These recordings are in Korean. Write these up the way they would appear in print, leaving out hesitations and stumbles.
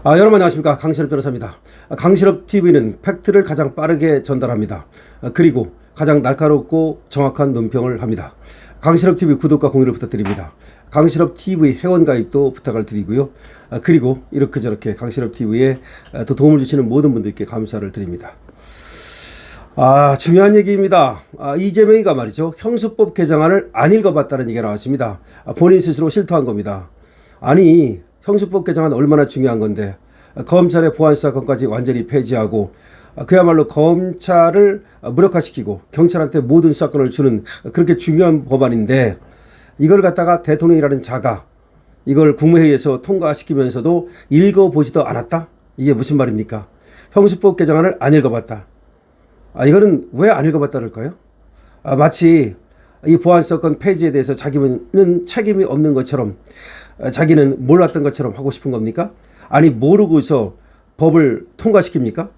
여러분 안녕하십니까. 강신업 변호사입니다. 강신업 TV는 팩트를 가장 빠르게 전달합니다. 그리고 가장 날카롭고 정확한 논평을 합니다. 강신업 TV 구독과 공유를 부탁드립니다. 강신업 TV 회원가입도 부탁을 드리고요. 그리고 이렇게 저렇게 강신업 TV에 또 도움을 주시는 모든 분들께 감사를 드립니다. 중요한 얘기입니다. 이재명이가 말이죠. 형수법 개정안을 안 읽어봤다는 얘기가 나왔습니다. 본인 스스로 실토한 겁니다. 아니, 형수법 개정안 얼마나 중요한 건데 검찰의 보안사건까지 완전히 폐지하고 그야말로 검찰을 무력화시키고 경찰한테 모든 사건을 주는 그렇게 중요한 법안인데 이걸 갖다가 대통령이라는 자가 이걸 국무회의에서 통과시키면서도 읽어보지도 않았다? 이게 무슨 말입니까? 형수법 개정안을 안 읽어봤다. 이거는 왜 안 읽어봤다 그럴까요? 마치 이 보안사건 폐지에 대해서 자기는 책임이 없는 것처럼 자기는 몰랐던 것처럼 하고 싶은 겁니까? 아니 모르고서 법을 통과시킵니까?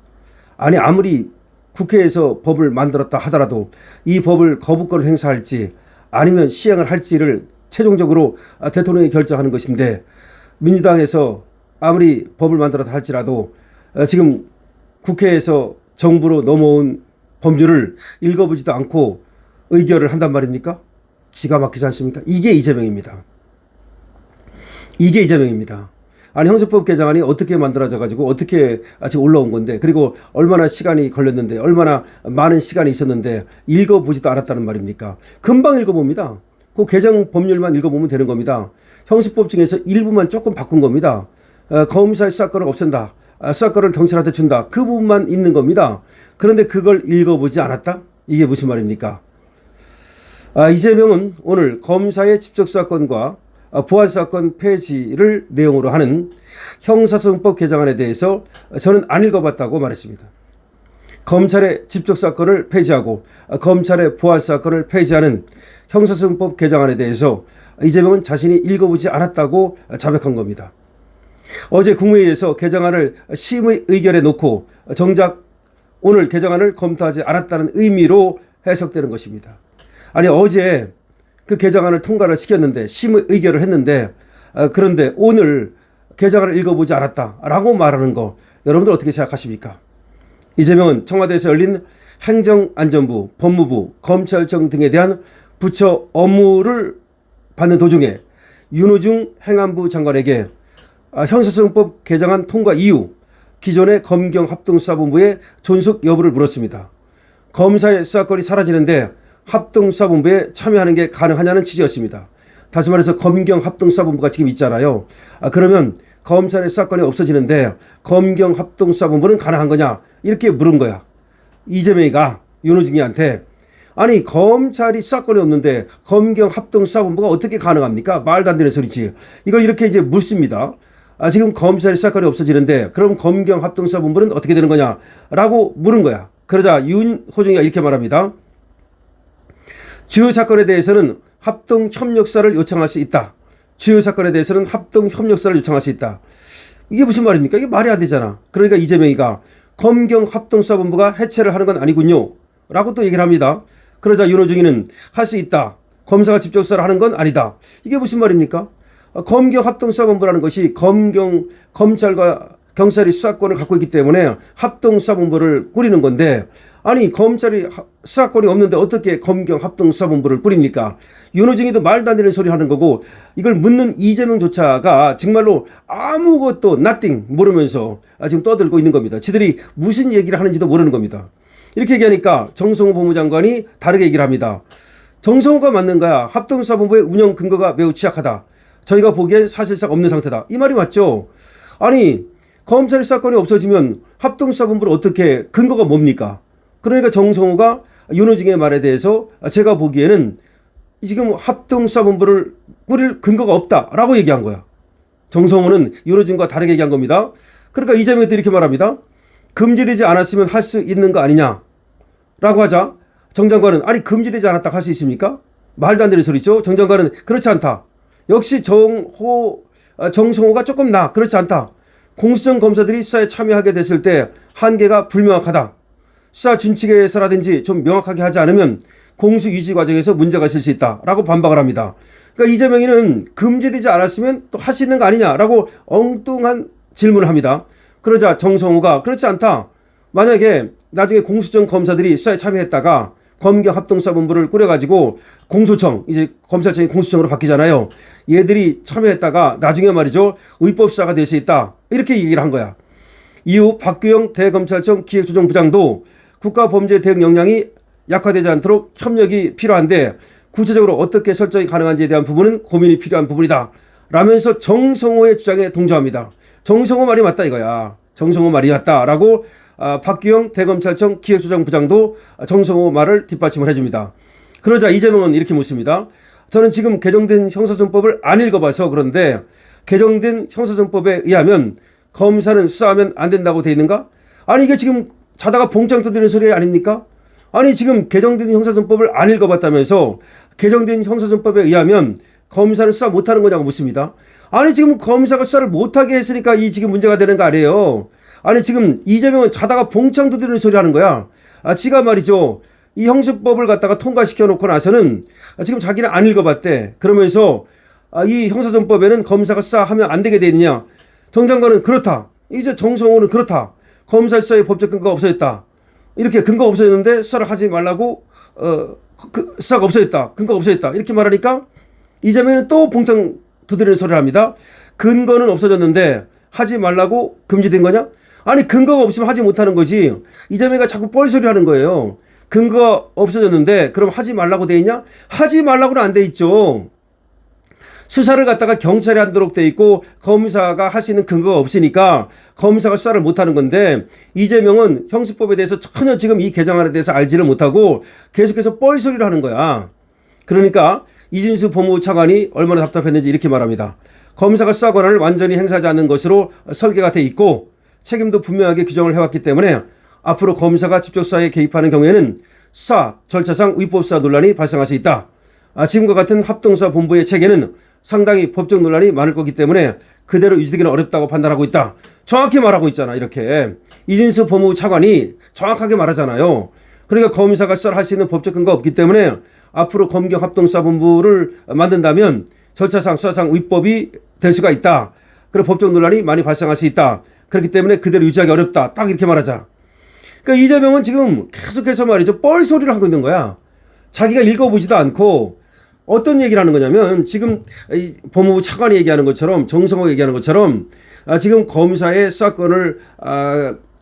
아니 아무리 국회에서 법을 만들었다 하더라도 이 법을 거부권을 행사할지 아니면 시행을 할지를 최종적으로 대통령이 결정하는 것인데 민주당에서 아무리 법을 만들었다 할지라도 지금 국회에서 정부로 넘어온 법률을 읽어보지도 않고 의결을 한단 말입니까? 기가 막히지 않습니까? 이게 이재명입니다. 이게 이재명입니다. 아니 형사법 개정안이 어떻게 만들어져 가지고 어떻게 지금 올라온 건데 그리고 얼마나 시간이 걸렸는데 얼마나 많은 시간이 있었는데 읽어보지도 않았다는 말입니까? 금방 읽어봅니다. 그 개정 법률만 읽어보면 되는 겁니다. 형사법 중에서 일부만 조금 바꾼 겁니다. 검사의 사건을 없앤다. 사건을 경찰한테 준다. 그 부분만 있는 겁니다. 그런데 그걸 읽어보지 않았다? 이게 무슨 말입니까? 이재명은 오늘 검사의 직접사건과 보안사건 폐지를 내용으로 하는 형사소송법 개정안에 대해서 저는 안 읽어봤다고 말했습니다. 검찰의 직접사건을 폐지하고 검찰의 보안사건을 폐지하는 형사소송법 개정안에 대해서 이재명은 자신이 읽어보지 않았다고 자백한 겁니다. 어제 국무회의에서 개정안을 심의 의결에 놓고 정작 오늘 개정안을 검토하지 않았다는 의미로 해석되는 것입니다. 아니 어제 그 개정안을 통과를 시켰는데 심의 의결을 했는데 그런데 오늘 개정안을 읽어보지 않았다라고 말하는 거 여러분들 어떻게 생각하십니까? 이재명은 청와대에서 열린 행정안전부, 법무부, 검찰청 등에 대한 부처 업무를 받는 도중에 윤호중 행안부 장관에게 형사소송법 개정안 통과 이후 기존의 검경합동수사본부의 존속 여부를 물었습니다. 검사의 수사권이 사라지는데 합동수사본부에 참여하는 게 가능하냐는 취지였습니다. 다시 말해서 검경합동수사본부가 지금 있잖아요. 그러면 검찰의 수사권이 없어지는데 검경합동수사본부는 가능한 거냐 이렇게 물은 거야. 이재명이가 윤호중이한테 아니 검찰이 수사권이 없는데 검경합동수사본부가 어떻게 가능합니까? 말도 안 되는 소리지. 이걸 이렇게 이제 묻습니다. 지금 검찰의 수사권이 없어지는데 그럼 검경합동수사본부는 어떻게 되는 거냐라고 물은 거야. 그러자 윤호중이가 이렇게 말합니다. 주요 사건에 대해서는 합동협력사를 요청할 수 있다. 주요 사건에 대해서는 합동협력사를 요청할 수 있다. 이게 무슨 말입니까? 이게 말이 안 되잖아. 그러니까 이재명이가 검경합동수사본부가 해체를 하는 건 아니군요. 라고 또 얘기를 합니다. 그러자 윤호중이는 할 수 있다. 검사가 직접 수사를 하는 건 아니다. 이게 무슨 말입니까? 검경합동수사본부라는 것이 검찰과 경찰이 수사권을 갖고 있기 때문에 합동수사본부를 꾸리는 건데 아니 검찰이 수사권이 없는데 어떻게 검경합동수사본부를 꾸립니까? 윤호중이도 말도 안 되는 소리 하는 거고 이걸 묻는 이재명조차가 정말로 아무것도 nothing 모르면서 지금 떠들고 있는 겁니다. 지들이 무슨 얘기를 하는지도 모르는 겁니다. 이렇게 얘기하니까 정성호 법무장관이 다르게 얘기를 합니다. 정성호가 맞는 거야. 합동수사본부의 운영 근거가 매우 취약하다. 저희가 보기엔 사실상 없는 상태다. 이 말이 맞죠? 아니 검찰 수사권이 없어지면 합동수사본부를 어떻게 근거가 뭡니까? 그러니까 정성호가 윤호중의 말에 대해서 제가 보기에는 지금 합동수사본부를 꾸릴 근거가 없다라고 얘기한 거야. 정성호는 윤호중과 다르게 얘기한 겁니다. 그러니까 이재명도 이렇게 말합니다. 금지되지 않았으면 할 수 있는 거 아니냐라고 하자 정 장관은 아니 금지되지 않았다 할 수 있습니까? 말도 안 되는 소리죠. 정 장관은 그렇지 않다. 역시 정성호가 조금 그렇지 않다. 공수처 검사들이 수사에 참여하게 됐을 때 한계가 불명확하다. 수사 준칙에서라든지 좀 명확하게 하지 않으면 공수 유지 과정에서 문제가 있을 수 있다라고 반박을 합니다. 그러니까 이재명이는 금지되지 않았으면 또 할 수 있는 거 아니냐라고 엉뚱한 질문을 합니다. 그러자 정성호가 그렇지 않다. 만약에 나중에 공수처 검사들이 수사에 참여했다가 검경합동수사본부를 꾸려가지고 공소청, 이제 검찰청이 공수청으로 바뀌잖아요. 얘들이 참여했다가 나중에 말이죠, 위법 수사가 될 수 있다. 이렇게 얘기를 한 거야. 이후 박규영 대검찰청 기획조정부장도 국가범죄 대응 역량이 약화되지 않도록 협력이 필요한데 구체적으로 어떻게 설정이 가능한지에 대한 부분은 고민이 필요한 부분이다. 라면서 정성호의 주장에 동조합니다. 정성호 말이 맞다 이거야. 정성호 말이 맞다라고 박규영 대검찰청 기획조정부장도 정성호 말을 뒷받침을 해줍니다. 그러자 이재명은 이렇게 묻습니다. 저는 지금 개정된 형사소송법을 안 읽어봐서 그런데 개정된 형사소송법에 의하면 검사는 수사하면 안 된다고 돼 있는가? 아니 이게 지금 자다가 봉창 터뜨리는 소리 아닙니까? 아니 지금 개정된 형사소송법을 안 읽어봤다면서 개정된 형사소송법에 의하면 검사는 수사 못하는 거냐고 묻습니다. 아니 지금 검사가 수사를 못하게 했으니까 이 지금 문제가 되는 거 아니에요. 아니 지금 이재명은 자다가 봉창 터뜨리는 소리 하는 거야. 지가 말이죠. 이 형사법을 갖다가 통과시켜 놓고 나서는 지금 자기는 안 읽어봤대. 그러면서 이 형사소송법에는 검사가 수사하면 안 되게 돼 있느냐. 정 장관은 그렇다. 이제 정성호는 그렇다. 검사 수사의 법적 근거가 없어졌다. 이렇게 근거가 없어졌는데 수사를 하지 말라고 수사가 없어졌다. 근거가 없어졌다. 이렇게 말하니까 이재명은 또 봉창 두드리는 소리를 합니다. 근거는 없어졌는데 하지 말라고 금지된 거냐? 아니 근거가 없으면 하지 못하는 거지. 이재명이가 자꾸 뻘소리 하는 거예요. 근거가 없어졌는데 그럼 하지 말라고 돼 있냐? 하지 말라고는 안 돼 있죠. 수사를 갖다가 경찰이 하도록 돼 있고 검사가 할 수 있는 근거가 없으니까 검사가 수사를 못하는 건데 이재명은 형사법에 대해서 전혀 지금 이 개정안에 대해서 알지를 못하고 계속해서 뻘소리를 하는 거야. 그러니까 이진수 법무부 차관이 얼마나 답답했는지 이렇게 말합니다. 검사가 수사 권한을 완전히 행사하지 않는 것으로 설계가 돼 있고 책임도 분명하게 규정을 해왔기 때문에 앞으로 검사가 직접 수사에 개입하는 경우에는 수사 절차상 위법 수사 논란이 발생할 수 있다. 지금과 같은 합동수사본부의 체계는 상당히 법적 논란이 많을 거기 때문에 그대로 유지되기는 어렵다고 판단하고 있다. 정확히 말하고 있잖아. 이렇게 이진수 법무부 차관이 정확하게 말하잖아요. 그러니까 검사가 수사를 할 수 있는 법적 근거가 없기 때문에 앞으로 검경합동수사본부를 만든다면 절차상 수사상 위법이 될 수가 있다. 그리고 법적 논란이 많이 발생할 수 있다. 그렇기 때문에 그대로 유지하기 어렵다. 딱 이렇게 말하자. 그러니까 이재명은 지금 계속해서 말이죠. 뻘소리를 하고 있는 거야. 자기가 읽어보지도 않고 어떤 얘기를 하는 거냐면 지금 법무부 차관이 얘기하는 것처럼 정성호 얘기하는 것처럼 지금 검사의 수사권을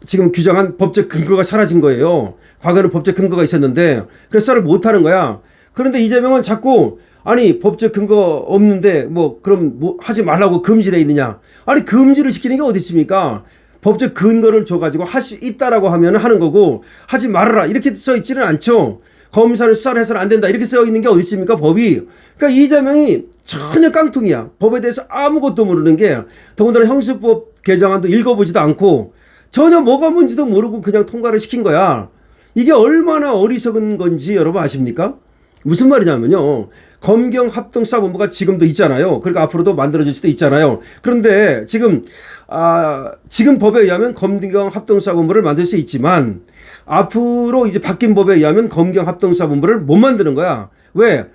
지금 규정한 법적 근거가 사라진 거예요. 과거에는 법적 근거가 있었는데 그래서 수사를 못하는 거야. 그런데 이재명은 자꾸 아니 법적 근거 없는데 뭐 그럼 뭐 하지 말라고 금지되어 있느냐. 아니 금지를 시키는 게 어디 있습니까? 법적 근거를 줘가지고 할 수 있다라고 하면 하는 거고 하지 말아라 이렇게 써 있지는 않죠. 검사를 수사를 해서는 안 된다 이렇게 써 있는 게 어디 있습니까? 법이. 그러니까 이재명이 전혀 깡통이야. 법에 대해서 아무것도 모르는 게 더군다나 형사법 개정안도 읽어보지도 않고 전혀 뭐가 뭔지도 모르고 그냥 통과를 시킨 거야. 이게 얼마나 어리석은 건지 여러분 아십니까? 무슨 말이냐면요. 검경합동수사본부가 지금도 있잖아요. 그러니까 앞으로도 만들어질 수도 있잖아요. 그런데 지금 법에 의하면 검경합동수사본부를 만들 수 있지만 앞으로 이제 바뀐 법에 의하면 검경합동수사본부를 못 만드는 거야. 왜?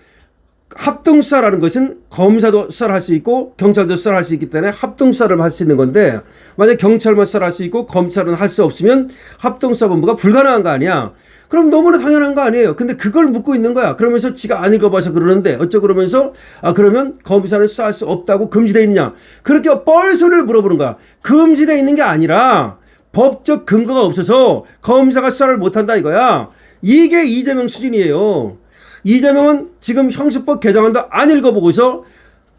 합동수사라는 것은 검사도 수사를 할 수 있고 경찰도 수사를 할 수 있기 때문에 합동수사를 할 수 있는 건데 만약 경찰만 수사를 할 수 있고 검찰은 할 수 없으면 합동수사본부가 불가능한 거 아니야. 그럼 너무나 당연한 거 아니에요. 근데 그걸 묻고 있는 거야. 그러면서 지가 안 읽어봐서 그러는데 어쩌고 그러면서 그러면 검사는 수사할 수 없다고 금지되어 있느냐. 그렇게 뻘소리를 물어보는 거야. 금지되어 있는 게 아니라 법적 근거가 없어서 검사가 수사를 못한다 이거야. 이게 이재명 수준이에요. 이재명은 지금 형사법 개정안도 안 읽어보고서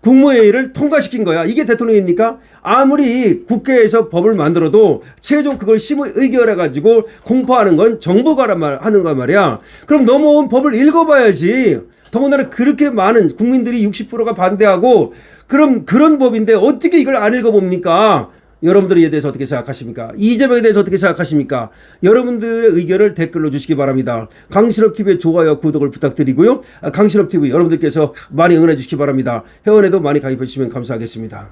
국무회의를 통과시킨 거야. 이게 대통령입니까? 아무리 국회에서 법을 만들어도 최종 그걸 심의 의결해가지고 공포하는 건 정부가 하는 거 말이야. 그럼 넘어온 법을 읽어봐야지. 더군다나 그렇게 많은 국민들이 60%가 반대하고 그럼 그런 법인데 어떻게 이걸 안 읽어봅니까? 여러분들이 이에 대해서 어떻게 생각하십니까? 이재명에 대해서 어떻게 생각하십니까? 여러분들의 의견을 댓글로 주시기 바랍니다. 강신업TV의 좋아요, 구독을 부탁드리고요. 강신업TV 여러분들께서 많이 응원해 주시기 바랍니다. 회원에도 많이 가입해 주시면 감사하겠습니다.